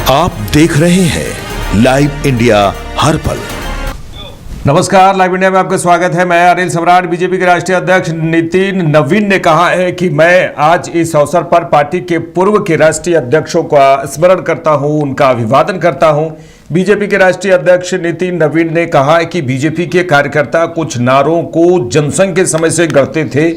आप देख रहे हैं लाइव इंडिया हर पल। नमस्कार, लाइव इंडिया में आपका स्वागत है। मैं अनिल सम्राट। बीजेपी के राष्ट्रीय अध्यक्ष नितिन नवीन ने कहा है कि मैं आज इस अवसर पर पार्टी के पूर्व के राष्ट्रीय अध्यक्षों का स्मरण करता हूं, उनका अभिवादन करता हूं। बीजेपी के राष्ट्रीय अध्यक्ष नितिन नवीन ने कहा है कि बीजेपी के कार्यकर्ता कुछ नारों को जनसंघ के समय से गढ़ते थे।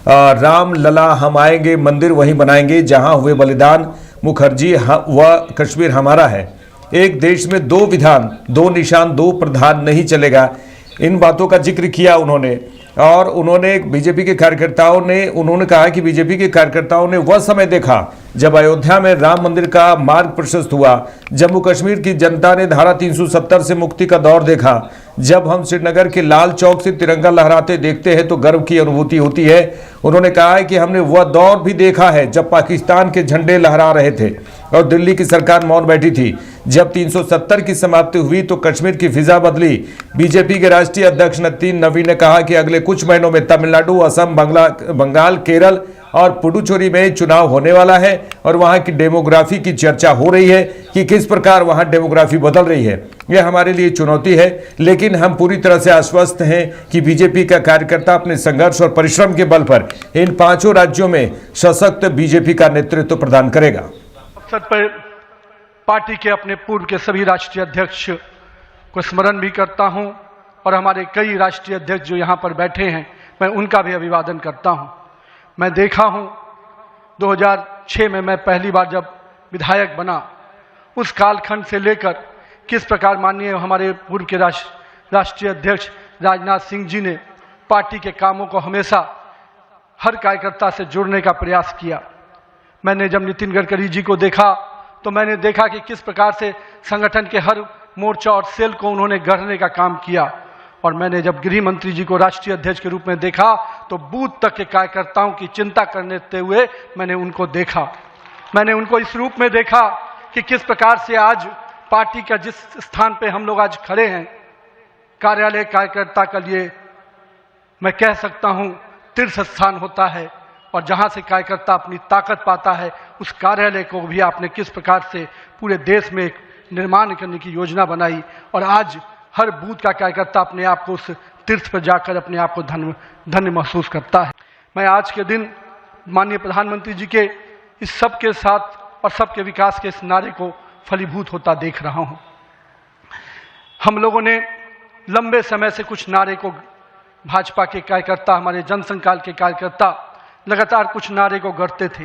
राम लला हम आएंगे, मंदिर वहीं बनाएंगे जहां हुए बलिदान, मुखर्जी व कश्मीर हमारा है, एक देश में दो विधान, दो निशान, दो प्रधान नहीं चलेगा। इन बातों का जिक्र किया उन्होंने। और उन्होंने बीजेपी के कार्यकर्ताओं ने उन्होंने कहा कि बीजेपी के कार्यकर्ताओं ने वह समय देखा जब अयोध्या में राम मंदिर का मार्ग प्रशस्त हुआ। जम्मू कश्मीर की जनता ने धारा 370 से मुक्ति का दौर देखा। जब हम श्रीनगर के लाल चौक से तिरंगा लहराते देखते हैं तो गर्व की अनुभूति होती है। उन्होंने कहा है कि हमने वह दौर भी देखा है जब पाकिस्तान के झंडे लहरा रहे थे और दिल्ली की सरकार मौन बैठी थी। जब 370 की समाप्ति हुई तो कश्मीर की फिजा बदली। बीजेपी के राष्ट्रीय अध्यक्ष नितिन नवीन ने कहा कि अगले कुछ महीनों में तमिलनाडु, असम, बंगाल, केरल और पुडुचेरी में चुनाव होने वाला है और वहां की डेमोग्राफी की चर्चा हो रही है कि किस प्रकार वहां डेमोग्राफी बदल रही है। यह हमारे लिए चुनौती है, लेकिन हम पूरी तरह से आश्वस्त हैं कि बीजेपी का कार्यकर्ता अपने संघर्ष और परिश्रम के बल पर इन पांचों राज्यों में सशक्त बीजेपी का नेतृत्व प्रदान करेगा। अवसर पर पार्टी के अपने पूर्व के सभी राष्ट्रीय अध्यक्ष को स्मरण भी करता हूं और हमारे कई राष्ट्रीय अध्यक्ष जो यहां पर बैठे हैं, मैं उनका भी अभिवादन करता हूं। मैं देखा हूं 2006 में मैं पहली बार जब विधायक बना, उस कालखंड से लेकर किस प्रकार माननीय हमारे पूर्व के राष्ट्रीय अध्यक्ष राजनाथ सिंह जी ने पार्टी के कामों को हमेशा हर कार्यकर्ता से जुड़ने का प्रयास किया। मैंने जब नितिन गडकरी जी को देखा तो मैंने देखा कि किस प्रकार से संगठन के हर मोर्चा और सेल को उन्होंने गढ़ने का काम किया। और मैंने जब गृह मंत्री जी को राष्ट्रीय अध्यक्ष के रूप में देखा तो बूथ तक के कार्यकर्ताओं की चिंता करते हुए मैंने उनको देखा। मैंने उनको इस रूप में देखा कि किस प्रकार से आज पार्टी का जिस स्थान पे हम लोग आज खड़े हैं, कार्यालय कार्यकर्ता के लिए मैं कह सकता हूं तीर्थ स्थान होता है। और जहां से कार्यकर्ता अपनी ताकत पाता है, उस कार्यालय को भी आपने किस प्रकार से पूरे देश में एक निर्माण करने की योजना बनाई। और आज हर बूथ का कार्यकर्ता अपने आप को उस तीर्थ पर जाकर अपने आप को धन्य महसूस करता है। मैं आज के दिन माननीय प्रधानमंत्री जी के इस सब के साथ और सबके विकास के इस नारे को फलीभूत होता देख रहा हूं। हम लोगों ने लंबे समय से कुछ नारे को, भाजपा के कार्यकर्ता, हमारे जनसंघ काल के कार्यकर्ता लगातार कुछ नारे को गढ़ते थे।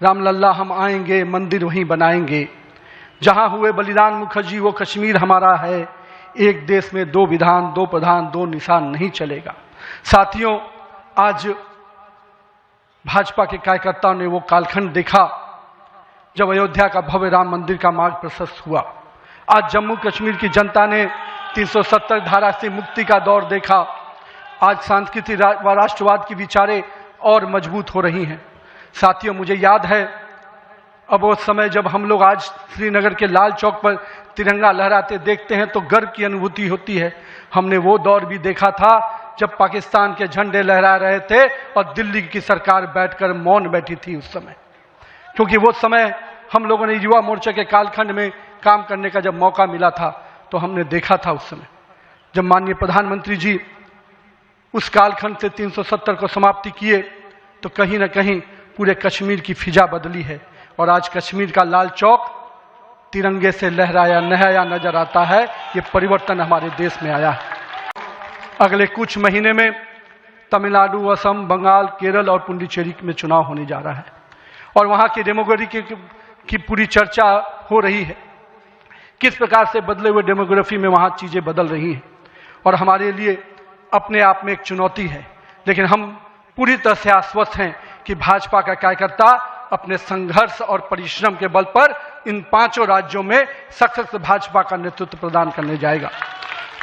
रामलल्ला हम आएंगे, मंदिर वहीं बनाएंगे, जहां हुए बलिदान, मुखर्जी वो कश्मीर हमारा है, एक देश में दो विधान, दो प्रधान, दो निशान नहीं चलेगा। साथियों, आज भाजपा के कार्यकर्ताओं ने वो कालखंड देखा जब अयोध्या का भव्य राम मंदिर का मार्ग प्रशस्त हुआ। आज जम्मू कश्मीर की जनता ने 370 धारा से मुक्ति का दौर देखा। आज सांस्कृतिक व राष्ट्रवाद की विचारें और मजबूत हो रही हैं। साथियों, मुझे याद है अब वो समय जब हम लोग आज श्रीनगर के लाल चौक पर तिरंगा लहराते देखते हैं तो गर्व की अनुभूति होती है। हमने वो दौर भी देखा था जब पाकिस्तान के झंडे लहरा रहे थे और दिल्ली की सरकार बैठकर मौन बैठी थी उस समय, क्योंकि वो समय हम लोगों ने युवा मोर्चा के कालखंड में काम करने का जब मौका मिला था तो हमने देखा था उस समय जब माननीय प्रधानमंत्री जी उस कालखंड से 370 को समाप्ति किए तो कहीं ना कहीं पूरे कश्मीर की फिजा बदली है। और आज कश्मीर का लाल चौक तिरंगे से लहराया नहाया नजर आता है। ये परिवर्तन हमारे देश में आया है। अगले कुछ महीने में तमिलनाडु, असम, बंगाल, केरल और पुडुचेरी में चुनाव होने जा रहा है और वहाँ की डेमोग्राफी की पूरी चर्चा हो रही है। किस प्रकार से बदले हुए डेमोग्राफी में वहाँ चीज़ें बदल रही हैं और हमारे लिए अपने आप में एक चुनौती है। लेकिन हम पूरी तरह से आश्वस्त हैं कि भाजपा का कार्यकर्ता अपने संघर्ष और परिश्रम के बल पर इन पांचों राज्यों में सशक्त भाजपा का नेतृत्व प्रदान करने जाएगा।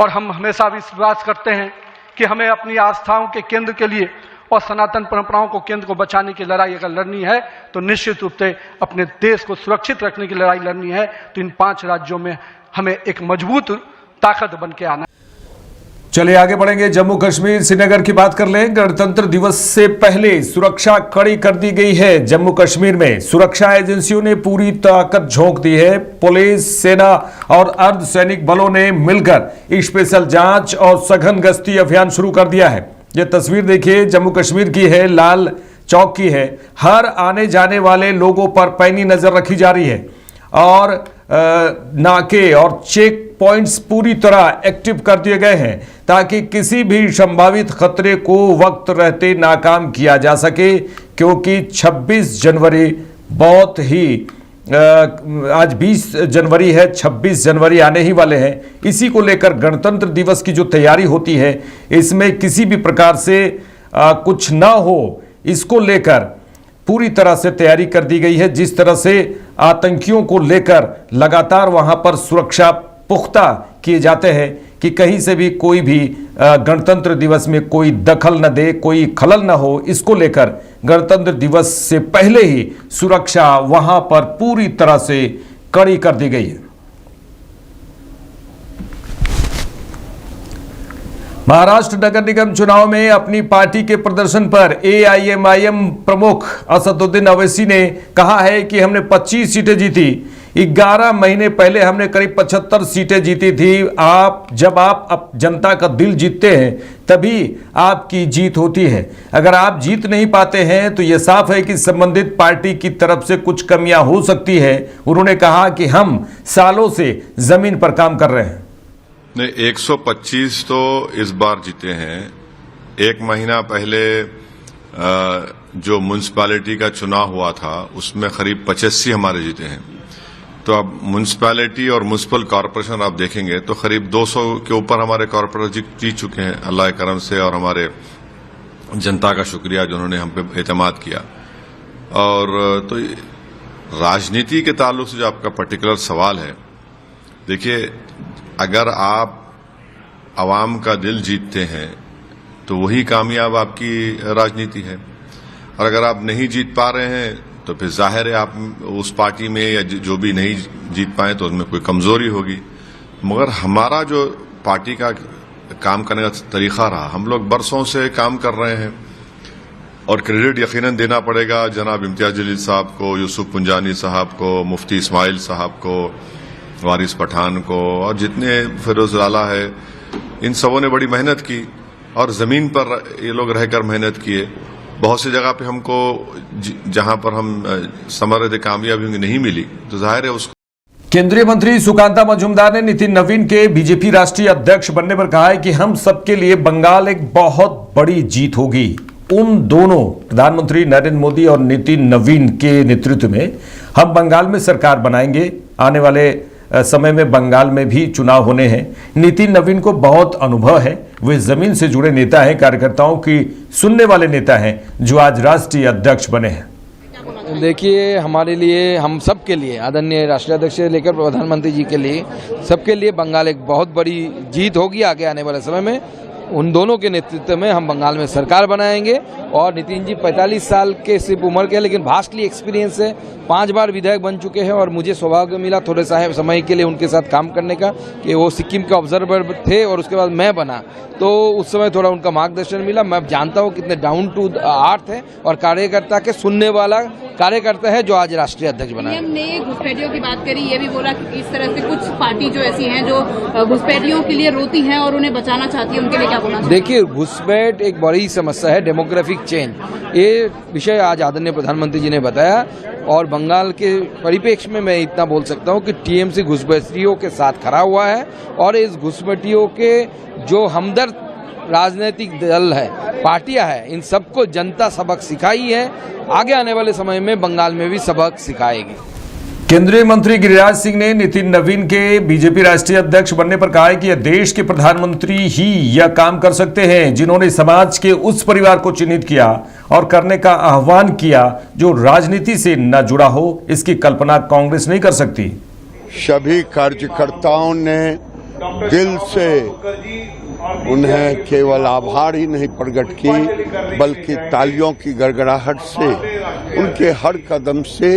और हम हमेशा विश्वास करते हैं कि हमें अपनी आस्थाओं के केंद्र के लिए और सनातन परंपराओं को केंद्र को बचाने की लड़ाई अगर लड़नी है तो निश्चित रूप से अपने देश को सुरक्षित रखने की लड़ाई लड़नी है तो इन 5 राज्यों में हमें एक मजबूत ताकत बन के आना। चलिए आगे बढ़ेंगे। जम्मू कश्मीर श्रीनगर की बात कर लें। गणतंत्र दिवस से पहले सुरक्षा कड़ी कर दी गई है। जम्मू कश्मीर में सुरक्षा एजेंसियों ने पूरी ताकत झोंक दी है। पुलिस, सेना और अर्धसैनिक बलों ने मिलकर स्पेशल जांच और सघन गश्ती अभियान शुरू कर दिया है। यह तस्वीर देखिए, जम्मू कश्मीर की है, लाल चौक की है। हर आने जाने वाले लोगों पर पैनी नजर रखी जा रही है और नाके और चेक पॉइंट्स पूरी तरह एक्टिव कर दिए गए हैं ताकि किसी भी संभावित खतरे को वक्त रहते नाकाम किया जा सके, क्योंकि 26 जनवरी बहुत ही आज 20 जनवरी है, 26 जनवरी आने ही वाले हैं। इसी को लेकर गणतंत्र दिवस की जो तैयारी होती है, इसमें किसी भी प्रकार से कुछ ना हो, इसको लेकर पूरी तरह से तैयारी कर दी गई है। जिस तरह से आतंकियों को लेकर लगातार वहां पर सुरक्षा पुख्ता किए जाते हैं कि कहीं से भी कोई भी गणतंत्र दिवस में कोई दखल न दे, कोई खलल न हो, इसको लेकर गणतंत्र दिवस से पहले ही सुरक्षा वहां पर पूरी तरह से कड़ी कर दी गई है। महाराष्ट्र नगर निगम चुनाव में अपनी पार्टी के प्रदर्शन पर एआईएमआईएम प्रमुख असदुद्दीन अवैसी ने कहा है कि हमने 25 सीटें जीती। 11 महीने पहले हमने करीब 75 सीटें जीती थी। जब आप जनता का दिल जीतते हैं तभी आपकी जीत होती है। अगर आप जीत नहीं पाते हैं तो यह साफ है कि संबंधित पार्टी की तरफ से कुछ कमियां हो सकती है। उन्होंने कहा कि हम सालों से जमीन पर काम कर रहे हैं। 125 तो इस बार जीते हैं। एक महीना पहले जो म्युनिसिपैलिटी का चुनाव हुआ था उसमें करीब 85 हमारे जीते हैं। तो अब म्युनिसिपैलिटी और म्युनिसिपल कॉरपोरेशन आप देखेंगे तो करीब 200 के ऊपर हमारे कॉरपोरेटर जीत चुके हैं, अल्लाह के करम से, और हमारे जनता का शुक्रिया जिन्होंने हम पे एतमाद किया। और तो राजनीति के ताल्लुक से जो आपका पर्टिकुलर सवाल है, देखिए, अगर आप आवाम का दिल जीतते हैं तो वही कामयाब आपकी राजनीति है, और अगर आप नहीं जीत पा रहे हैं तो फिर जाहिर है आप उस पार्टी में या जो भी नहीं जीत पाए तो उसमें कोई कमजोरी होगी। मगर हमारा जो पार्टी का काम करने का तरीका रहा, हम लोग बरसों से काम कर रहे हैं, और क्रेडिट यकीनन देना पड़ेगा जनाब इम्तियाज जलील साहब को, यूसुफ पुंजानी साहब को, मुफ्ती इस्माइल साहब को, वारिस पठान को, और जितने फिरोज लाला है, इन सबों ने बड़ी मेहनत की और जमीन पर ये लोग रहकर मेहनत किए। बहुत सी जगह पे हमको जहां पर हम समझ रहे थे कामयाबी होंगी नहीं मिली, तो जाहिर है उसको। केंद्रीय मंत्री सुकांता मजूमदार ने नितिन नवीन के बीजेपी राष्ट्रीय अध्यक्ष बनने पर कहा है कि हम सबके लिए बंगाल एक बहुत बड़ी जीत होगी। उन दोनों प्रधानमंत्री नरेंद्र मोदी और नितिन नवीन के नेतृत्व में हम बंगाल में सरकार बनाएंगे। आने वाले समय में बंगाल में भी चुनाव होने हैं। नितिन नवीन को बहुत अनुभव है, वे जमीन से जुड़े नेता हैं, कार्यकर्ताओं की सुनने वाले नेता हैं जो आज राष्ट्रीय अध्यक्ष बने हैं। देखिए, हमारे लिए, हम सब के लिए, आदरणीय राष्ट्रीय अध्यक्ष से लेकर प्रधानमंत्री जी के लिए, सबके लिए बंगाल एक बहुत बड़ी जीत होगी आगे आने वाले समय में। उन दोनों के नेतृत्व में हम बंगाल में सरकार बनाएंगे। और नितिन जी 45 साल के सिर्फ उम्र के, लेकिन भास्टली एक्सपीरियंस है, 5 बार विधायक बन चुके हैं, और मुझे सौभाग्य मिला थोड़े समय के लिए उनके साथ काम करने का, कि वो सिक्किम के ऑब्जर्वर थे और उसके बाद मैं बना, तो उस समय थोड़ा उनका मार्गदर्शन मिला। मैं जानता हूँ कितने डाउन टू अर्थ है और कार्यकर्ता के सुनने वाला कार्यकर्ता है, जो आज राष्ट्रीय अध्यक्ष बना है। हमने घुसपैठियों की बात करी, ये भी बोला कि इस तरह से कुछ पार्टी जो ऐसी हैं जो घुसपैठियों के लिए रोती हैं और उन्हें बचाना चाहती है, उनके लिए क्या बोलना? देखिए, घुसपैठ एक बड़ी समस्या है, डेमोग्राफिक चेंज, ये विषय आज आदरणीय प्रधानमंत्री जी ने बताया। और बंगाल के परिप्रेक्ष्य में मैं इतना बोल सकता हूं कि टीएमसी घुसपैठियों के साथ खड़ा हुआ है, और इस घुसपैठियों के जो हमदर्द राजनीतिक दल है, पार्टियां हैं, इन सबको जनता सबक सिखाई है। आगे आने वाले समय में बंगाल में भी सबक सिखाएगी। केंद्रीय मंत्री गिरिराज सिंह ने नितिन नवीन के बीजेपी राष्ट्रीय अध्यक्ष बनने पर कहा है कि यह देश के प्रधानमंत्री ही यह काम कर सकते हैं जिन्होंने समाज के उस परिवार को चिन्हित किया और करने का आह्वान किया जो राजनीति से न जुड़ा हो। इसकी कल्पना कांग्रेस नहीं कर सकती। सभी कार्यकर्ताओं ने दिल से उन्हें केवल आभार ही नहीं प्रकट की, बल्कि तालियों की गड़गड़ाहट से उनके हर कदम से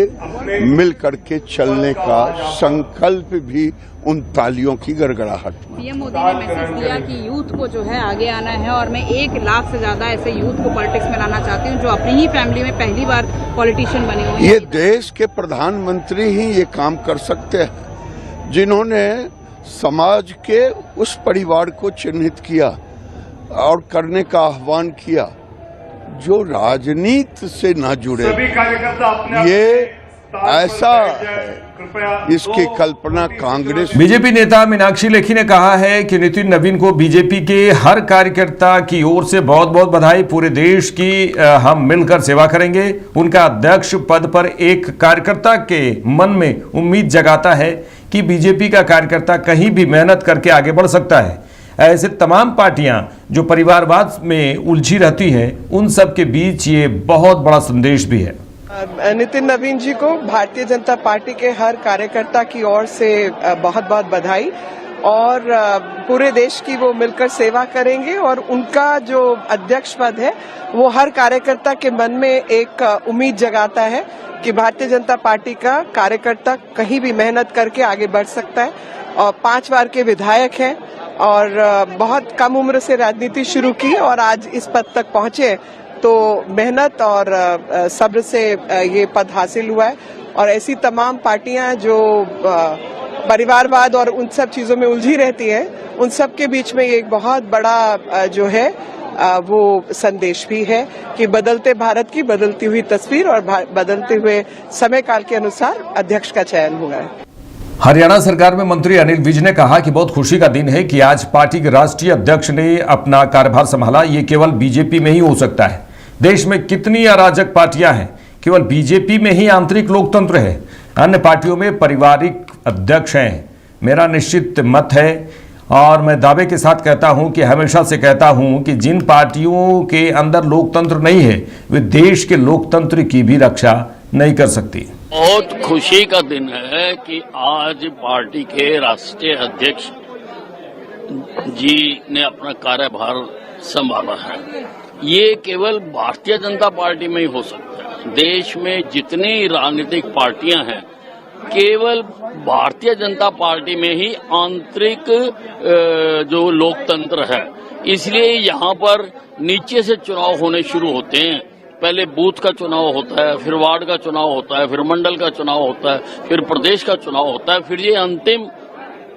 मिल करके चलने का संकल्प भी उन तालियों की गड़गड़ाहट। पीएम मोदी ने मैसेज दिया कि यूथ को जो है आगे आना है और मैं 1 लाख से ज्यादा ऐसे यूथ को पॉलिटिक्स में लाना चाहती हूँ जो अपनी ही फैमिली में पहली बार पॉलिटिशियन बने हुए हैं। ये देश के प्रधानमंत्री ही ये काम कर सकते हैं, जिन्होंने समाज के उस परिवार को चिन्हित किया और करने का आह्वान किया जो राजनीति से न जुड़े। ये ऐसा है, इसकी कल्पना कांग्रेस। बीजेपी नेता मीनाक्षी लेखी ने कहा है कि नितिन नवीन को बीजेपी के हर कार्यकर्ता की ओर से बहुत बहुत बधाई। पूरे देश की हम मिलकर सेवा करेंगे। उनका अध्यक्ष पद पर एक कार्यकर्ता के मन में उम्मीद जगाता है कि बीजेपी का कार्यकर्ता कहीं भी मेहनत करके आगे बढ़ सकता है। ऐसे तमाम पार्टियां जो परिवारवाद में उलझी रहती हैं, उन सब के बीच ये बहुत बड़ा संदेश भी है। नितिन नवीन जी को भारतीय जनता पार्टी के हर कार्यकर्ता की ओर से बहुत बहुत बधाई और पूरे देश की वो मिलकर सेवा करेंगे और उनका जो अध्यक्ष पद है वो हर कार्यकर्ता के मन में एक उम्मीद जगाता है कि भारतीय जनता पार्टी का कार्यकर्ता कहीं भी मेहनत करके आगे बढ़ सकता है। और 5 बार के विधायक हैं और बहुत कम उम्र से राजनीति शुरू की और आज इस पद तक पहुंचे, तो मेहनत और सब्र से ये पद हासिल हुआ है। और ऐसी तमाम पार्टियां जो परिवारवाद और उन सब चीजों में उलझी रहती हैं, उन सब के बीच में एक बहुत बड़ा जो है वो संदेश भी है कि बदलते भारत की बदलती हुई तस्वीर और बदलते हुए समय काल के अनुसार अध्यक्ष का चयन हुआ है। हरियाणा सरकार में मंत्री अनिल विज ने कहा कि बहुत खुशी का दिन है कि आज पार्टी के राष्ट्रीय अध्यक्ष ने अपना कार्यभार संभाला। ये केवल बीजेपी में ही हो सकता है। देश में कितनी अराजक पार्टियां हैं, केवल बीजेपी में ही आंतरिक लोकतंत्र है। अन्य पार्टियों में पारिवारिक अध्यक्ष हैं। मेरा निश्चित मत है और मैं दावे के साथ कहता हूं कि हमेशा से कहता हूं कि जिन पार्टियों के अंदर लोकतंत्र नहीं है, वे देश के लोकतंत्र की भी रक्षा नहीं कर सकती। बहुत खुशी का दिन है कि आज पार्टी के राष्ट्रीय अध्यक्ष जी ने अपना कार्यभार संभाला है। ये केवल भारतीय जनता पार्टी में ही हो सकता है। देश में जितनी राजनीतिक पार्टियां हैं, केवल भारतीय जनता पार्टी में ही आंतरिक जो लोकतंत्र है। इसलिए यहाँ पर नीचे से चुनाव होने शुरू होते हैं। पहले बूथ का चुनाव होता है, फिर वार्ड का चुनाव होता है, फिर मंडल का चुनाव होता है, फिर प्रदेश का चुनाव होता है, फिर ये अंतिम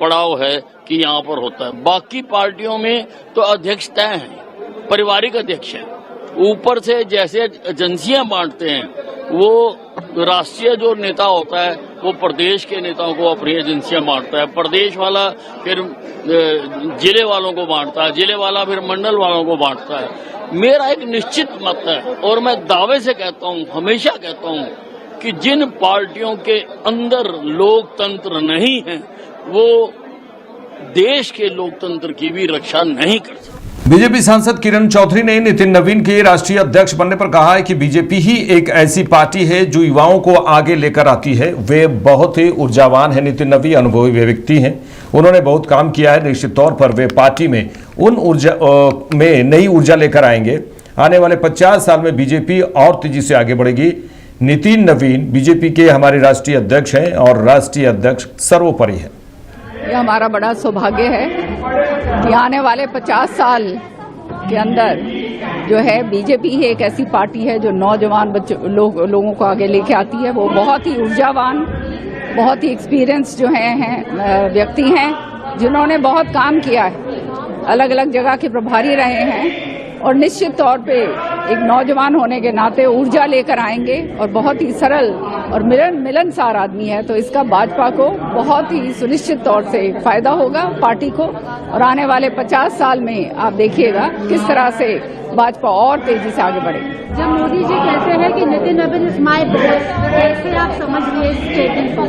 पड़ाव है कि यहाँ पर होता है। बाकी पार्टियों में तो अध्यक्ष तय हैं, पारिवारिक अध्यक्ष है। ऊपर से जैसे एजेंसियां बांटते हैं, वो राष्ट्रीय जो नेता होता है वो प्रदेश के नेताओं को अपनी एजेंसियां बांटता है, प्रदेश वाला फिर जिले वालों को बांटता है, जिले वाला फिर मंडल वालों को बांटता है। मेरा एक निश्चित मत है और मैं दावे से कहता हूं, हमेशा कहता हूं कि जिन पार्टियों के अंदर लोकतंत्र नहीं है, वो देश के लोकतंत्र की भी रक्षा नहीं कर सकते। बीजेपी सांसद किरण चौधरी ने नितिन नवीन के राष्ट्रीय अध्यक्ष बनने पर कहा है कि बीजेपी ही एक ऐसी पार्टी है जो युवाओं को आगे लेकर आती है। वे बहुत ही ऊर्जावान है। नितिन नवीन अनुभवी व्यक्ति हैं, उन्होंने बहुत काम किया है। निश्चित तौर पर वे पार्टी में नई ऊर्जा लेकर आएंगे। आने वाले 50 साल में बीजेपी और तेजी से आगे बढ़ेगी। नितिन नवीन बीजेपी के हमारे राष्ट्रीय अध्यक्ष हैं और राष्ट्रीय अध्यक्ष सर्वोपरि है। यह हमारा बड़ा सौभाग्य है कि आने वाले 50 साल के अंदर जो है बीजेपी ही एक ऐसी पार्टी है जो नौजवान लोगों को आगे लेके आती है। वो बहुत ही ऊर्जावान, बहुत ही एक्सपीरियंस जो हैं व्यक्ति हैं, जिन्होंने बहुत काम किया है, अलग अलग जगह के प्रभारी रहे हैं और निश्चित तौर पे एक नौजवान होने के नाते ऊर्जा लेकर आएंगे और बहुत ही सरल और मिलनसार आदमी है। तो इसका भाजपा को बहुत ही सुनिश्चित तौर से फायदा होगा पार्टी को। और आने वाले 50 साल में आप देखिएगा किस तरह से भाजपा और तेजी से आगे बढ़ेगी। जब मोदी जी कहते हैं कि नितिन नवीन इज माय ब्रदर, कैसे आप समझिए इस स्टेटमेंट को?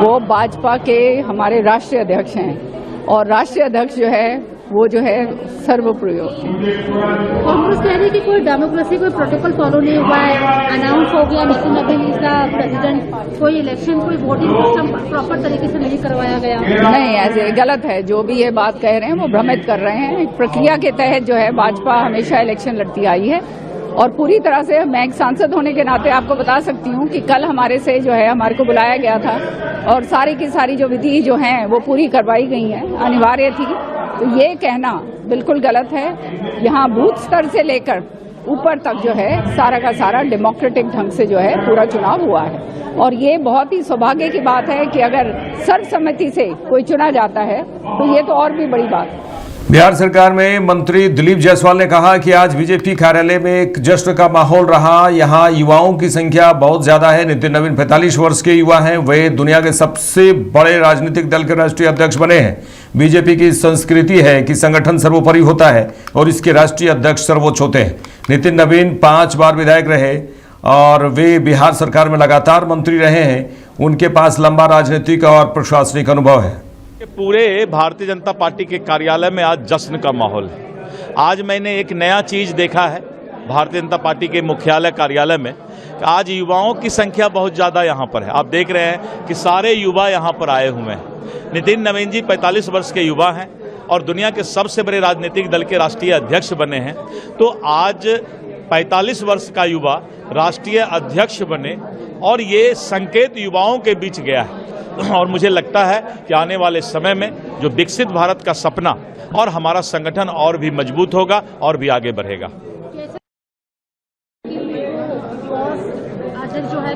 वो भाजपा के हमारे राष्ट्रीय अध्यक्ष हैं और राष्ट्रीय अध्यक्ष जो है वो जो है सर्वप्रयोगी। कांग्रेस कह रही है कि कोई डेमोक्रेसी कोई प्रोटोकॉल फॉलो नहीं हुआ है, अनाउंस हो गया नितिन नवीन इज द प्रेसिडेंट, कोई इलेक्शन कोई वोटिंग सिस्टम प्रॉपर तरीके से नहीं करवाया गया। नहीं, ऐसे गलत है। जो भी ये बात कह रहे हैं वो भ्रमित कर रहे हैं। एक प्रक्रिया के तहत जो है भाजपा हमेशा इलेक्शन लड़ती आई है और पूरी तरह से मैं एक सांसद होने के नाते आपको बता सकती हूँ कि कल हमारे से जो है हमारे को बुलाया गया था और सारी की सारी जो विधि जो हैं वो पूरी करवाई गई हैं, अनिवार्य थी। तो ये कहना बिल्कुल गलत है। यहाँ बूथ स्तर से लेकर ऊपर तक जो है सारा का सारा डेमोक्रेटिक ढंग से जो है पूरा चुनाव हुआ है और ये बहुत ही सौभाग्य की बात है कि अगर सर्वसम्मति से कोई चुना जाता है तो ये तो और भी बड़ी बात है। बिहार सरकार में मंत्री दिलीप जायसवाल ने कहा कि आज बीजेपी कार्यालय में एक जश्न का माहौल रहा। यहाँ युवाओं की संख्या बहुत ज्यादा है। नितिन नवीन 45 वर्ष के युवा हैं। वे दुनिया के सबसे बड़े राजनीतिक दल के राष्ट्रीय अध्यक्ष बने हैं। बीजेपी की संस्कृति है कि संगठन सर्वोपरि होता है और इसके राष्ट्रीय अध्यक्ष सर्वोच्च होते हैं। नितिन नवीन 5 बार विधायक रहे और वे बिहार सरकार में लगातार मंत्री रहे हैं। उनके पास लंबा राजनीतिक और प्रशासनिक अनुभव है। पूरे भारतीय जनता पार्टी के कार्यालय में आज जश्न का माहौल है। आज मैंने एक नया चीज देखा है भारतीय जनता पार्टी के मुख्यालय कार्यालय में कि आज युवाओं की संख्या बहुत ज़्यादा यहाँ पर है। आप देख रहे हैं कि सारे युवा यहाँ पर आए हुए हैं। नितिन नवीन जी 45 वर्ष के युवा हैं और दुनिया के सबसे बड़े राजनीतिक दल के राष्ट्रीय अध्यक्ष बने हैं। तो आज 45 वर्ष का युवा राष्ट्रीय अध्यक्ष बने और ये संकेत युवाओं के बीच गया है और मुझे लगता है कि आने वाले समय में जो विकसित भारत का सपना और हमारा संगठन और भी मजबूत होगा और भी आगे बढ़ेगा।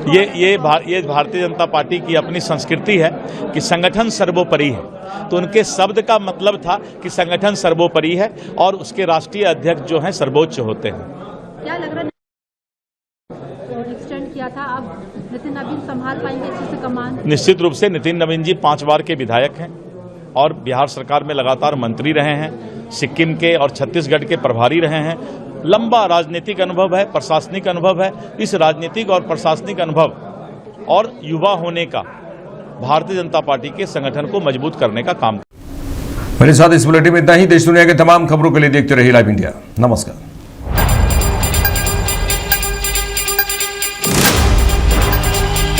ये भारतीय जनता पार्टी की अपनी संस्कृति है कि संगठन सर्वोपरि है। तो उनके शब्द का मतलब था कि संगठन सर्वोपरि है और उसके राष्ट्रीय अध्यक्ष जो हैं सर्वोच्च होते हैं। क्या लग रहा है एक्सटेंड किया था, अब नितिन नवीन संभाल पाएंगे अच्छे से कमान? निश्चित रूप से नितिन नवीन जी 5 बार के विधायक हैं और बिहार सरकार में लगातार मंत्री रहे हैं। सिक्किम के और छत्तीसगढ़ के प्रभारी रहे हैं। लंबा राजनीतिक अनुभव है, प्रशासनिक अनुभव है। इस राजनीतिक और प्रशासनिक अनुभव और युवा होने का भारतीय जनता पार्टी के संगठन को मजबूत करने का काम। मेरे साथ इस बुलेटिन में इतना ही। देश दुनिया के तमाम खबरों के लिए देखते रहिए लाइव इंडिया। नमस्कार।